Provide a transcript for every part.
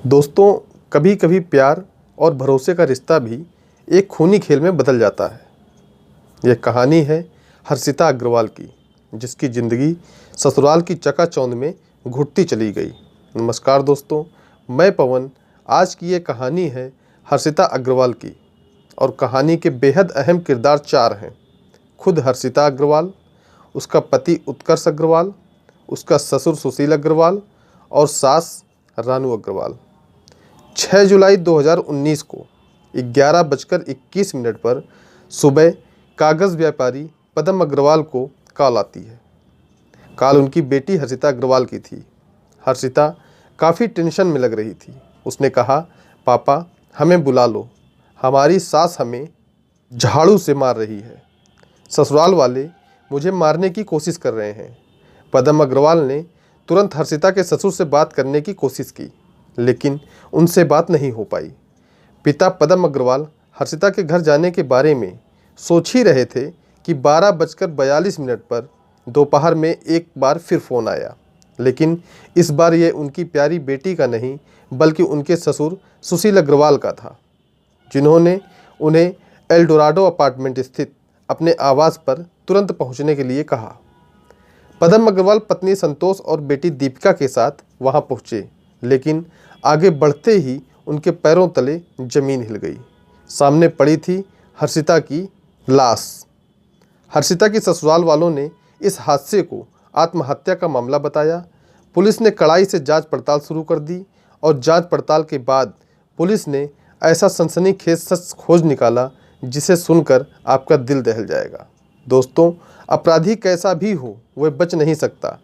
दोस्तों, कभी कभी प्यार और भरोसे का रिश्ता भी एक खूनी खेल में बदल जाता है। यह कहानी है हर्षिता अग्रवाल की, जिसकी ज़िंदगी ससुराल की चकाचौंध में घुटती चली गई। नमस्कार दोस्तों, मैं पवन। आज की ये कहानी है हर्षिता अग्रवाल की, और कहानी के बेहद अहम किरदार चार हैं। खुद हर्षिता अग्रवाल, उसका पति उत्कर्ष अग्रवाल, उसका ससुर सुशील अग्रवाल और सास रानू अग्रवाल। 6 जुलाई 2019 को 11:21 पर सुबह कागज़ व्यापारी पदम अग्रवाल को कॉल आती है। कॉल उनकी बेटी हर्षिता अग्रवाल की थी। हर्षिता काफ़ी टेंशन में लग रही थी। उसने कहा, पापा हमें बुला लो, हमारी सास हमें झाड़ू से मार रही है। ससुराल वाले मुझे मारने की कोशिश कर रहे हैं। पदम अग्रवाल ने तुरंत हर्षिता के ससुर से बात करने की कोशिश की, लेकिन उनसे बात नहीं हो पाई। पिता पदम अग्रवाल हर्षिता के घर जाने के बारे में सोच ही रहे थे कि 12:42 पर दोपहर में एक बार फिर फ़ोन आया। लेकिन इस बार ये उनकी प्यारी बेटी का नहीं, बल्कि उनके ससुर सुशील अग्रवाल का था, जिन्होंने उन्हें एल्डोराडो अपार्टमेंट स्थित अपने आवास पर तुरंत पहुंचने के लिए कहा। पदम अग्रवाल पत्नी संतोष और बेटी दीपिका के साथ वहां पहुंचे, लेकिन आगे बढ़ते ही उनके पैरों तले जमीन हिल गई। सामने पड़ी थी हर्षिता की लाश। हर्षिता की ससुराल वालों ने इस हादसे को आत्महत्या का मामला बताया। पुलिस ने कड़ाई से जांच पड़ताल शुरू कर दी, और जांच पड़ताल के बाद पुलिस ने ऐसा सनसनीखेज सच खोज निकाला जिसे सुनकर आपका दिल दहल जाएगा। दोस्तों, अपराधी कैसा भी हो, वह बच नहीं सकता।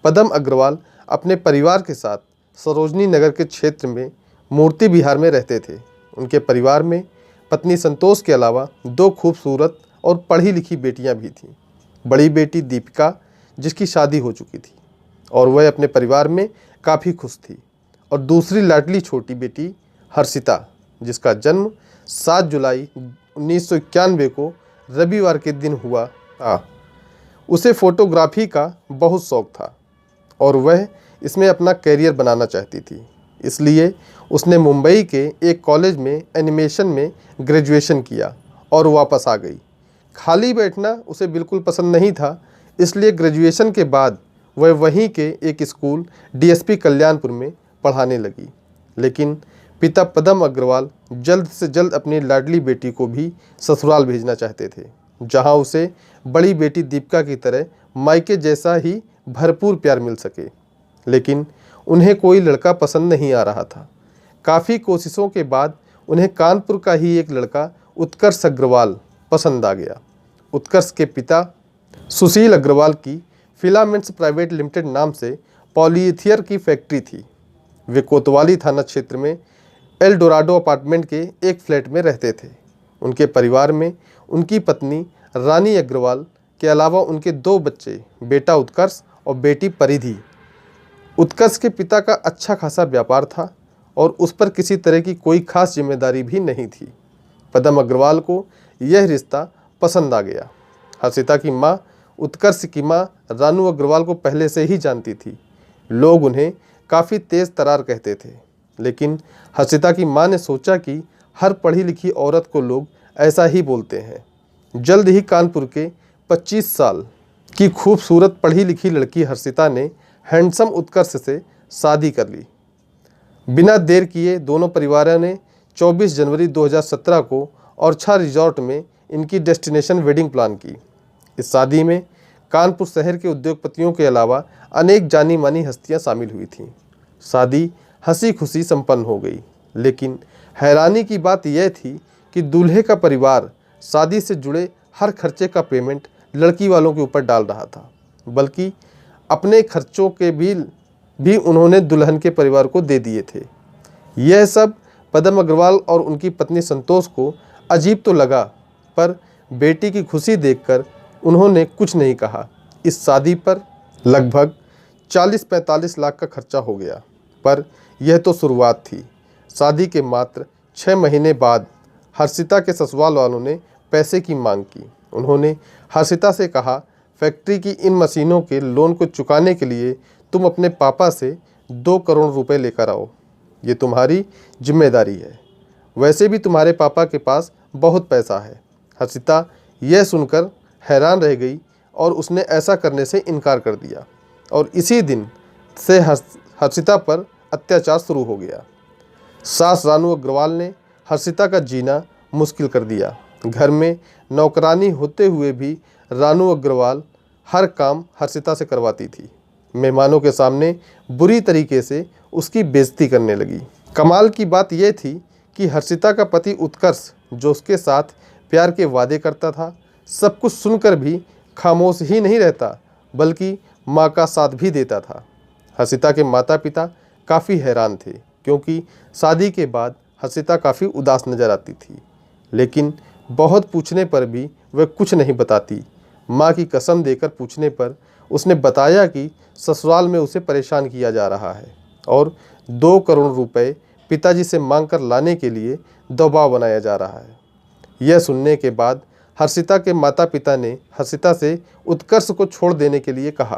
पदम अग्रवाल अपने परिवार के साथ सरोजनी नगर के क्षेत्र में मूर्ति विहार में रहते थे। उनके परिवार में पत्नी संतोष के अलावा 2 खूबसूरत और पढ़ी लिखी बेटियां भी थीं। बड़ी बेटी दीपिका, जिसकी शादी हो चुकी थी और वह अपने परिवार में काफ़ी खुश थी, और दूसरी लाडली छोटी बेटी हर्षिता, जिसका जन्म 7 जुलाई 1991 को रविवार के दिन हुआ था। उसे फोटोग्राफी का बहुत शौक था और वह इसमें अपना करियर बनाना चाहती थी। इसलिए उसने मुंबई के एक कॉलेज में एनिमेशन में ग्रेजुएशन किया और वापस आ गई। खाली बैठना उसे बिल्कुल पसंद नहीं था, इसलिए ग्रेजुएशन के बाद वह वहीं के एक स्कूल डीएसपी कल्याणपुर में पढ़ाने लगी। लेकिन पिता पदम अग्रवाल जल्द से जल्द अपनी लाडली बेटी को भी ससुराल भेजना चाहते थे, जहां उसे बड़ी बेटी दीपिका की तरह मायके जैसा ही भरपूर प्यार मिल सके। लेकिन उन्हें कोई लड़का पसंद नहीं आ रहा था। काफ़ी कोशिशों के बाद उन्हें कानपुर का ही एक लड़का उत्कर्ष अग्रवाल पसंद आ गया। उत्कर्ष के पिता सुशील अग्रवाल की फिलामेंट्स प्राइवेट लिमिटेड नाम से पॉलीइथियर की फैक्ट्री थी। वे कोतवाली थाना क्षेत्र में एल्डोराडो अपार्टमेंट के एक फ्लैट में रहते थे। उनके परिवार में उनकी पत्नी रानी अग्रवाल के अलावा उनके 2 बच्चे, बेटा उत्कर्ष और बेटी परिधि। उत्कर्ष के पिता का अच्छा खासा व्यापार था और उस पर किसी तरह की कोई खास जिम्मेदारी भी नहीं थी। पदम अग्रवाल को यह रिश्ता पसंद आ गया। हर्षिता की माँ उत्कर्ष की माँ रानू अग्रवाल को पहले से ही जानती थी। लोग उन्हें काफ़ी तेज़ तरार कहते थे, लेकिन हर्षिता की माँ ने सोचा कि हर पढ़ी लिखी औरत को लोग ऐसा ही बोलते हैं। जल्द ही कानपुर के 25 साल की खूबसूरत पढ़ी लिखी लड़की हर्षिता ने हैंडसम उत्कर्ष से शादी कर ली। बिना देर किए दोनों परिवारों ने 24 जनवरी 2017 को ओरछा रिजॉर्ट में इनकी डेस्टिनेशन वेडिंग प्लान की। इस शादी में कानपुर शहर के उद्योगपतियों के अलावा अनेक जानी मानी हस्तियां शामिल हुई थीं। शादी हंसी खुशी संपन्न हो गई, लेकिन हैरानी की बात यह थी कि दूल्हे का परिवार शादी से जुड़े हर खर्चे का पेमेंट लड़की वालों के ऊपर डाल रहा था, बल्कि अपने खर्चों के बिल भी उन्होंने दुल्हन के परिवार को दे दिए थे। यह सब पदम अग्रवाल और उनकी पत्नी संतोष को अजीब तो लगा, पर बेटी की खुशी देखकर उन्होंने कुछ नहीं कहा। इस शादी पर लगभग 40-45 लाख का खर्चा हो गया, पर यह तो शुरुआत थी। शादी के मात्र 6 महीने बाद हर्षिता के ससुराल वालों ने पैसे की मांग की। उन्होंने हर्षिता से कहा, फैक्ट्री की इन मशीनों के लोन को चुकाने के लिए तुम अपने पापा से 2 करोड़ रुपए लेकर आओ। ये तुम्हारी जिम्मेदारी है। वैसे भी तुम्हारे पापा के पास बहुत पैसा है। हर्षिता यह सुनकर हैरान रह गई और उसने ऐसा करने से इनकार कर दिया और इसी दिन से हर्षिता पर अत्याचार शुरू हो गया। सास रानू अग्रवाल ने हर्षिता का जीना मुश्किल कर दिया। घर में नौकरानी होते हुए भी रानू अग्रवाल हर काम हर्षिता से करवाती थी। मेहमानों के सामने बुरी तरीके से उसकी बेइज्जती करने लगी। कमाल की बात यह थी कि हर्षिता का पति उत्कर्ष, जो उसके साथ प्यार के वादे करता था, सब कुछ सुनकर भी खामोश ही नहीं रहता बल्कि माँ का साथ भी देता था। हर्षिता के माता पिता काफ़ी हैरान थे क्योंकि शादी के बाद हर्षिता काफ़ी उदास नज़र आती थी, लेकिन बहुत पूछने पर भी वह कुछ नहीं बताती। माँ की कसम देकर पूछने पर उसने बताया कि ससुराल में उसे परेशान किया जा रहा है और 2 करोड़ रुपए पिताजी से मांग कर लाने के लिए दबाव बनाया जा रहा है। यह सुनने के बाद हर्षिता के माता पिता ने हर्षिता से उत्कर्ष को छोड़ देने के लिए कहा,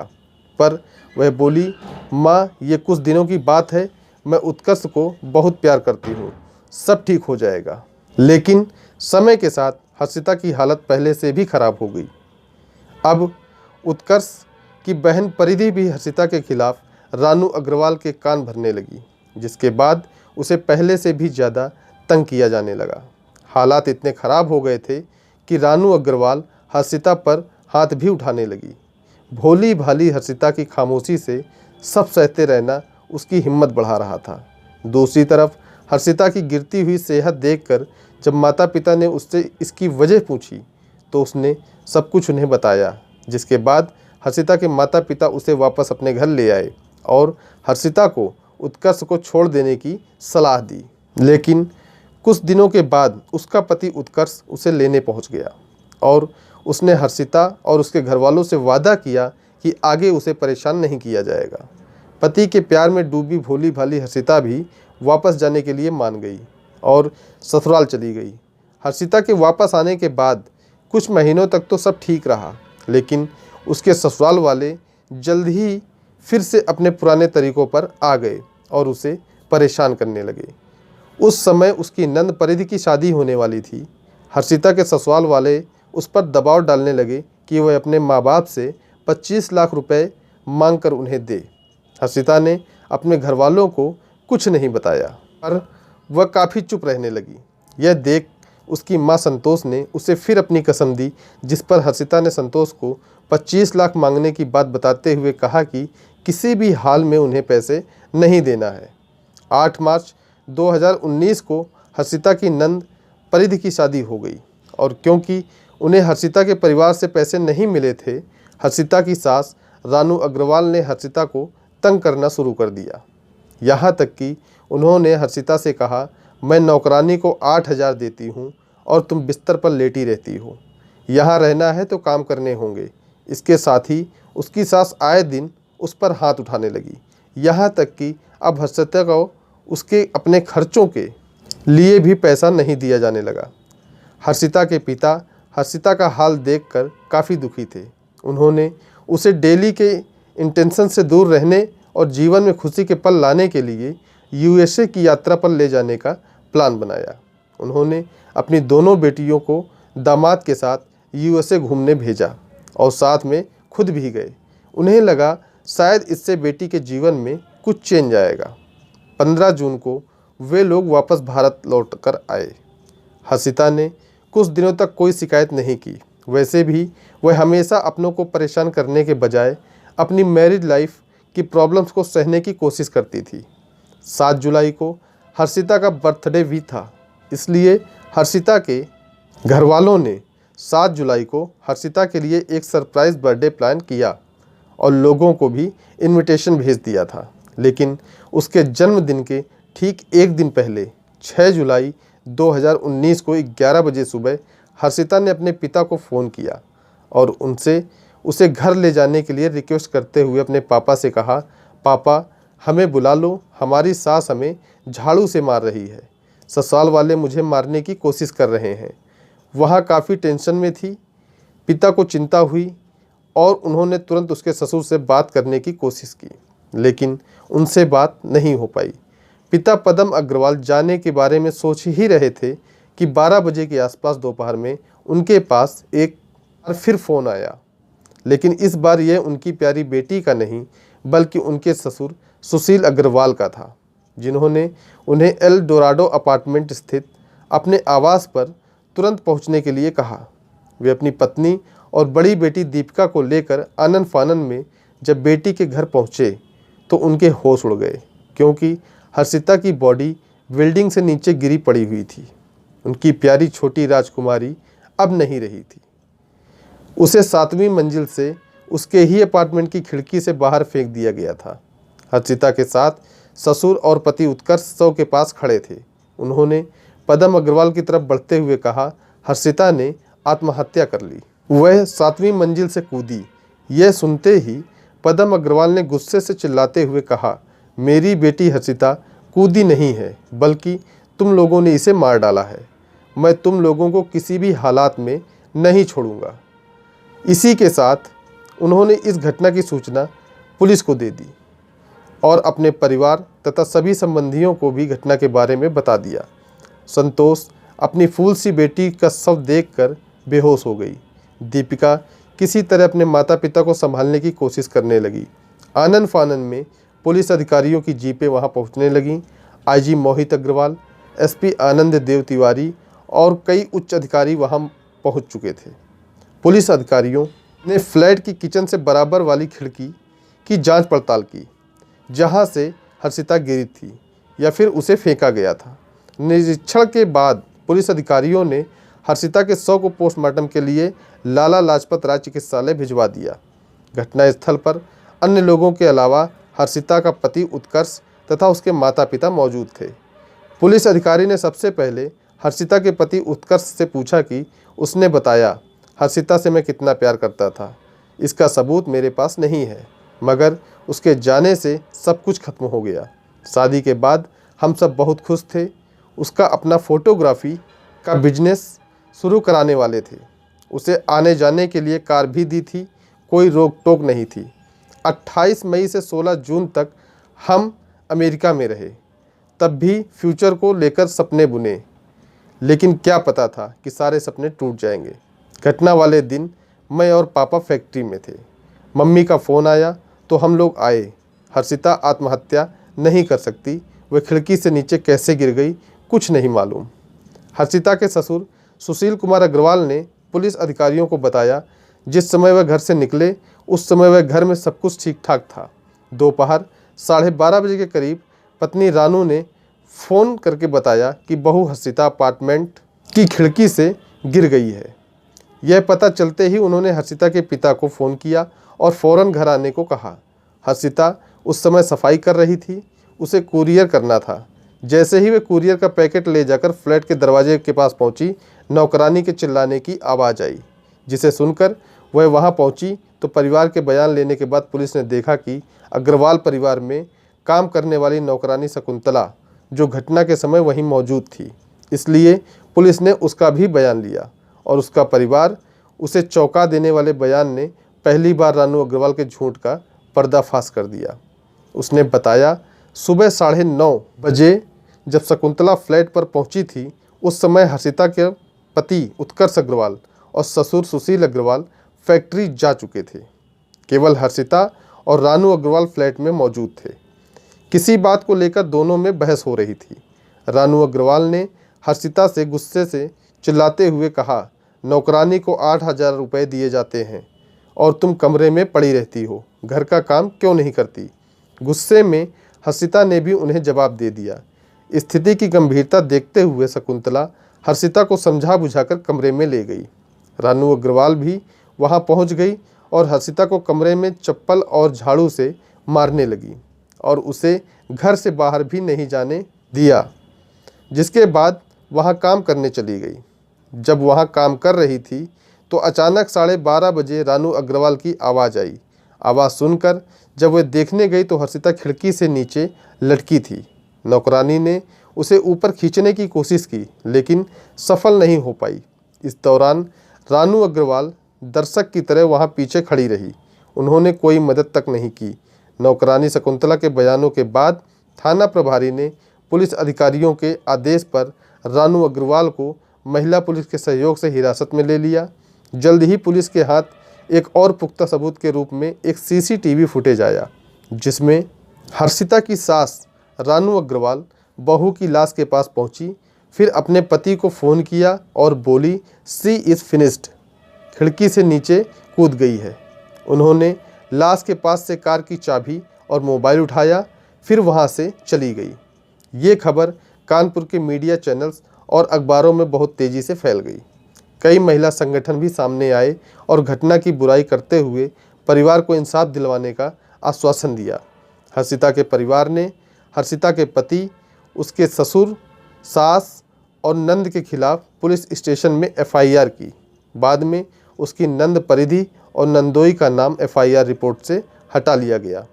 पर वह बोली, माँ ये कुछ दिनों की बात है, मैं उत्कर्ष को बहुत प्यार करती हूँ, सब ठीक हो जाएगा। लेकिन समय के साथ हर्षिता की हालत पहले से भी खराब हो गई। अब उत्कर्ष की बहन परिधि भी हर्षिता के खिलाफ रानू अग्रवाल के कान भरने लगी, जिसके बाद उसे पहले से भी ज़्यादा तंग किया जाने लगा। हालात इतने ख़राब हो गए थे कि रानू अग्रवाल हर्षिता पर हाथ भी उठाने लगी। भोली भाली हर्षिता की खामोशी से सब सहते रहना उसकी हिम्मत बढ़ा रहा था। दूसरी तरफ हर्षिता की गिरती हुई सेहत देखकर जब माता पिता ने उससे इसकी वजह पूछी तो उसने सब कुछ उन्हें बताया, जिसके बाद हर्षिता के माता पिता उसे वापस अपने घर ले आए और हर्षिता को उत्कर्ष को छोड़ देने की सलाह दी। लेकिन कुछ दिनों के बाद उसका पति उत्कर्ष उसे लेने पहुंच गया और उसने हर्षिता और उसके घरवालों से वादा किया कि आगे उसे परेशान नहीं किया जाएगा। पति के प्यार में डूबी भोली भाली हर्षिता भी वापस जाने के लिए मान गई और ससुराल चली गई। हर्षिता के वापस आने के बाद कुछ महीनों तक तो सब ठीक रहा, लेकिन उसके ससुराल वाले जल्द ही फिर से अपने पुराने तरीक़ों पर आ गए और उसे परेशान करने लगे। उस समय उसकी नंद परिधि की शादी होने वाली थी। हर्षिता के ससुराल वाले उस पर दबाव डालने लगे कि वह अपने माँ बाप से 25 लाख रुपए मांग कर उन्हें दे। हर्षिता ने अपने घरवालों को कुछ नहीं बताया, पर वह काफ़ी चुप रहने लगी। यह देख उसकी माँ संतोष ने उसे फिर अपनी कसम दी, जिस पर हर्षिता ने संतोष को 25 लाख मांगने की बात बताते हुए कहा कि किसी भी हाल में उन्हें पैसे नहीं देना है। 8 मार्च 2019 को हर्षिता की नंद परिधि की शादी हो गई और क्योंकि उन्हें हर्षिता के परिवार से पैसे नहीं मिले थे, हर्षिता की सास रानू अग्रवाल ने हर्षिता को तंग करना शुरू कर दिया। यहाँ तक कि उन्होंने हर्षिता से कहा, मैं नौकरानी को 8,000 देती हूँ और तुम बिस्तर पर लेटी रहती हो, यहाँ रहना है तो काम करने होंगे। इसके साथ ही उसकी सास आए दिन उस पर हाथ उठाने लगी, यहाँ तक कि अब हर्षिता को उसके अपने खर्चों के लिए भी पैसा नहीं दिया जाने लगा। हर्षिता के पिता हर्षिता का हाल देखकर काफ़ी दुखी थे। उन्होंने उसे डेली के इंटेंशन से दूर रहने और जीवन में खुशी के पल लाने के लिए यूएसए की यात्रा पर ले जाने का प्लान बनाया। उन्होंने अपनी दोनों बेटियों को दामाद के साथ यूएसए घूमने भेजा और साथ में खुद भी गए। उन्हें लगा शायद इससे बेटी के जीवन में कुछ चेंज आएगा। 15 जून को वे लोग वापस भारत लौट कर आए। हर्षिता ने कुछ दिनों तक कोई शिकायत नहीं की। वैसे भी वह हमेशा अपनों को परेशान करने के बजाय अपनी मैरिज लाइफ की प्रॉब्लम्स को सहने की कोशिश करती थी। 7 जुलाई को हर्षिता का बर्थडे भी था, इसलिए हर्षिता के घरवालों ने 7 जुलाई को हर्षिता के लिए एक सरप्राइज़ बर्थडे प्लान किया और लोगों को भी इनविटेशन भेज दिया था। लेकिन उसके जन्मदिन के ठीक एक दिन पहले 6 जुलाई 2019 को 11 बजे सुबह हर्षिता ने अपने पिता को फ़ोन किया और उसे घर ले जाने के लिए रिक्वेस्ट करते हुए अपने पापा से कहा, पापा हमें बुला लो, हमारी सास हमें झाड़ू से मार रही है, ससुराल वाले मुझे मारने की कोशिश कर रहे हैं। वहाँ काफ़ी टेंशन में थी। पिता को चिंता हुई और उन्होंने तुरंत उसके ससुर से बात करने की कोशिश की, लेकिन उनसे बात नहीं हो पाई। पिता पदम अग्रवाल जाने के बारे में सोच ही रहे थे कि 12 बजे के आसपास दोपहर में उनके पास एक बार फिर फ़ोन आया। लेकिन इस बार यह उनकी प्यारी बेटी का नहीं बल्कि उनके ससुर सुशील अग्रवाल का था, जिन्होंने उन्हें एल डोराडो अपार्टमेंट स्थित अपने आवास पर तुरंत पहुंचने के लिए कहा। वे अपनी पत्नी और बड़ी बेटी दीपिका को लेकर आनन फानन में जब बेटी के घर पहुंचे तो उनके होश उड़ गए, क्योंकि हर्षिता की बॉडी बिल्डिंग से नीचे गिरी पड़ी हुई थी। उनकी प्यारी छोटी राजकुमारी अब नहीं रही थी। उसे 7वीं मंजिल से उसके ही अपार्टमेंट की खिड़की से बाहर फेंक दिया गया था। हर्षिता के साथ ससुर और पति उत्कर्ष शव के पास खड़े थे। उन्होंने पदम अग्रवाल की तरफ बढ़ते हुए कहा, हर्षिता ने आत्महत्या कर ली। वह 7वीं मंजिल से कूदी। यह सुनते ही पदम अग्रवाल ने गुस्से से चिल्लाते हुए कहा, मेरी बेटी हर्षिता कूदी नहीं है, बल्कि तुम लोगों ने इसे मार डाला है। मैं तुम लोगों को किसी भी हालात में नहीं छोड़ूंगा। इसी के साथ उन्होंने इस घटना की सूचना पुलिस को दे दी और अपने परिवार तथा सभी संबंधियों को भी घटना के बारे में बता दिया। संतोष अपनी फूल सी बेटी का शव देखकर बेहोश हो गई। दीपिका किसी तरह अपने माता पिता को संभालने की कोशिश करने लगी। आनन फानन में पुलिस अधिकारियों की जीपें वहां पहुंचने लगीं। आईजी मोहित अग्रवाल, एसपी आनंद देव तिवारी और कई उच्च अधिकारी वहां पहुंच चुके थे। पुलिस अधिकारियों ने फ्लैट की किचन से बराबर वाली खिड़की की जांच पड़ताल की, जहां से हर्षिता गिरी थी या फिर उसे फेंका गया था। निरीक्षण के बाद पुलिस अधिकारियों ने हर्षिता के शव को पोस्टमार्टम के लिए लाला लाजपत राय चिकित्सालय भिजवा दिया। घटनास्थल पर अन्य लोगों के अलावा हर्षिता का पति उत्कर्ष तथा उसके माता पिता मौजूद थे। पुलिस अधिकारी ने सबसे पहले हर्षिता के पति उत्कर्ष से पूछा कि उसने बताया, हर्षिता से मैं कितना प्यार करता था। इसका सबूत मेरे पास नहीं है, मगर उसके जाने से सब कुछ खत्म हो गया। शादी के बाद हम सब बहुत खुश थे। उसका अपना फोटोग्राफी का बिजनेस शुरू कराने वाले थे। उसे आने जाने के लिए कार भी दी थी, कोई रोक टोक नहीं थी। 28 मई से 16 जून तक हम अमेरिका में रहे, तब भी फ्यूचर को लेकर सपने बुने, लेकिन क्या पता था कि सारे सपने टूट जाएंगे। घटना वाले दिन मैं और पापा फैक्ट्री में थे। मम्मी का फ़ोन आया तो हम लोग आए। हर्षिता आत्महत्या नहीं कर सकती, वह खिड़की से नीचे कैसे गिर गई कुछ नहीं मालूम। हर्षिता के ससुर सुशील कुमार अग्रवाल ने पुलिस अधिकारियों को बताया, जिस समय वह घर से निकले उस समय वह घर में सब कुछ ठीक ठाक था। दोपहर 12:30 बजे के करीब पत्नी रानू ने फ़ोन करके बताया कि बहू हर्षिता अपार्टमेंट की खिड़की से गिर गई है। यह पता चलते ही उन्होंने हर्षिता के पिता को फ़ोन किया और फ़ौरन घर आने को कहा। हर्षिता उस समय सफाई कर रही थी, उसे कुरियर करना था। जैसे ही वे कुरियर का पैकेट ले जाकर फ्लैट के दरवाजे के पास पहुंची, नौकरानी के चिल्लाने की आवाज़ आई, जिसे सुनकर वह वहां पहुंची तो परिवार के बयान लेने के बाद पुलिस ने देखा कि अग्रवाल परिवार में काम करने वाली नौकरानी शकुंतला, जो घटना के समय वहीं मौजूद थी, इसलिए पुलिस ने उसका भी बयान लिया और उसका परिवार उसे चौंका देने वाले बयान ने पहली बार रानू अग्रवाल के झूठ का पर्दाफाश कर दिया। उसने बताया, सुबह 9:30 बजे जब शकुंतला फ्लैट पर पहुंची थी, उस समय हर्षिता के पति उत्कर्ष अग्रवाल और ससुर सुशील अग्रवाल फैक्ट्री जा चुके थे। केवल हर्षिता और रानू अग्रवाल फ्लैट में मौजूद थे। किसी बात को लेकर दोनों में बहस हो रही थी। रानू अग्रवाल ने हर्षिता से गुस्से से चिल्लाते हुए कहा, नौकरानी को 8,000 रुपये दिए जाते हैं और तुम कमरे में पड़ी रहती हो, घर का काम क्यों नहीं करती। गुस्से में हर्षिता ने भी उन्हें जवाब दे दिया। स्थिति की गंभीरता देखते हुए शकुंतला हर्षिता को समझा बुझाकर कमरे में ले गई। रानू अग्रवाल भी वहां पहुंच गई और हर्षिता को कमरे में चप्पल और झाड़ू से मारने लगी और उसे घर से बाहर भी नहीं जाने दिया, जिसके बाद वहां काम करने चली गई। जब वहां काम कर रही थी तो अचानक 12:30 बजे रानू अग्रवाल की आवाज़ आई। आवाज़ सुनकर जब वह देखने गई तो हर्षिता खिड़की से नीचे लटकी थी। नौकरानी ने उसे ऊपर खींचने की कोशिश की, लेकिन सफल नहीं हो पाई। इस दौरान रानू अग्रवाल दर्शक की तरह वहां पीछे खड़ी रही। उन्होंने कोई मदद तक नहीं की। नौकरानी शकुंतला के बयानों के बाद थाना प्रभारी ने पुलिस अधिकारियों के आदेश पर रानू अग्रवाल को महिला पुलिस के सहयोग से हिरासत में ले लिया। जल्द ही पुलिस के हाथ एक और पुख्ता सबूत के रूप में एक सीसीटीवी फुटेज आया, जिसमें हर्षिता की सास रानू अग्रवाल बहू की लाश के पास पहुंची, फिर अपने पति को फ़ोन किया और बोली, सी इज़ फिनिश्ड। खिड़की से नीचे कूद गई है। उन्होंने लाश के पास से कार की चाबी और मोबाइल उठाया, फिर वहां से चली गई। ये खबर कानपुर के मीडिया चैनल्स और अखबारों में बहुत तेज़ी से फैल गई। कई महिला संगठन भी सामने आए और घटना की बुराई करते हुए परिवार को इंसाफ दिलवाने का आश्वासन दिया। हर्षिता के परिवार ने हर्षिता के पति, उसके ससुर, सास और नंद के खिलाफ पुलिस स्टेशन में एफआईआर की। बाद में उसकी नंद परिधि और नंदोई का नाम एफआईआर रिपोर्ट से हटा लिया गया।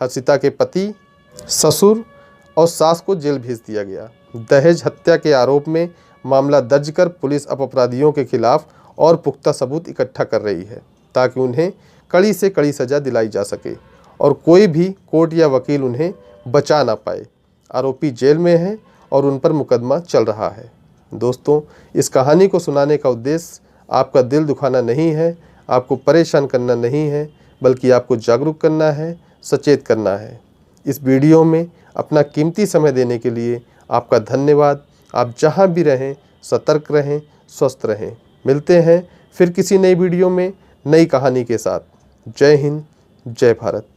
हर्षिता के पति, ससुर और सास को जेल भेज दिया गया। दहेज हत्या के आरोप में मामला दर्ज कर पुलिस अब अपराधियों के खिलाफ और पुख्ता सबूत इकट्ठा कर रही है, ताकि उन्हें कड़ी से कड़ी सज़ा दिलाई जा सके और कोई भी कोर्ट या वकील उन्हें बचा ना पाए। आरोपी जेल में है और उन पर मुकदमा चल रहा है। दोस्तों, इस कहानी को सुनाने का उद्देश्य आपका दिल दुखाना नहीं है, आपको परेशान करना नहीं है, बल्कि आपको जागरूक करना है, सचेत करना है। इस वीडियो में अपना कीमती समय देने के लिए आपका धन्यवाद। आप जहां भी रहें सतर्क रहें, स्वस्थ रहें। मिलते हैं फिर किसी नई वीडियो में नई कहानी के साथ। जय हिंद, जय भारत।